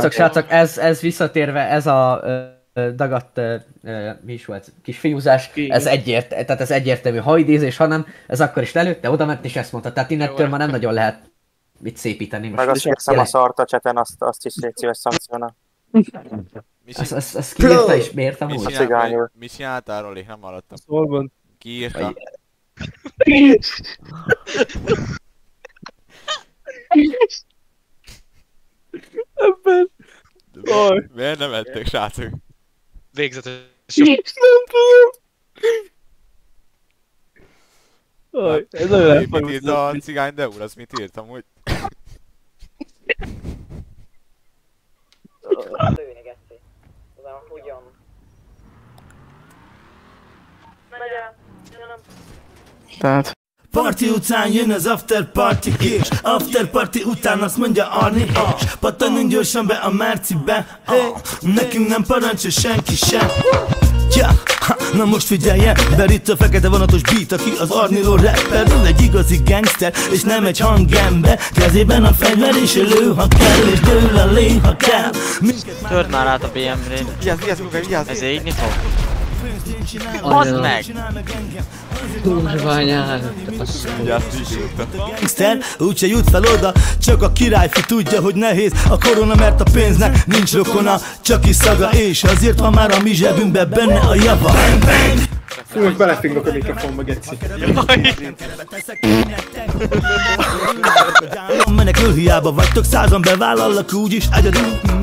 Srácok, ez visszatérve, ez a dagadt, mi is volt, kis fiúzás, ez egyértelmű, ha idézés, hanem ez akkor is lelőtte, oda ment és ezt mondta, tehát innettől már nem nagyon lehet mit szépíteni. Meg azt hiszem a szart a cseten, azt is egy szíves szankcióna. Ezt kiírta és miért amúgy? Mi csináltál, Roli? Nem hallottam. Szolgon. Ki írta? Ebben. Miért nem ettek, srácok? Végzetes. Nem tudom. Ez olyan mit írt a cigány Deur? Az mit írt amúgy? Tehát... Party után jön az after party és after party után azt mondja Arni pattanjunk gyorsan be a Mercibe, nekünk nem parancsa senki sem. Na most figyeljen, mert itt a fekete vonatos beat, aki az Arniló rapper. Ő egy igazi gangster, és nem egy hangember. Kezében a fegyver és lő, ha kell, és dől a lé, ha kell. Törd már át a BM-re. Vigyázz! Ez égni fog? Bazd meg! Kurványának, Gangster úgyse jut fel oda, csak a királyfi tudja, hogy nehéz a korona, mert a pénznek nincs rokona, csak is szaga, és azért van már a mi zsebünkbe benne a java. Bang, bang! Fú, most belefingok a mikrofonba, geci. Menekül, hiába vagytok, százan bevállalak úgyis, agyadunk.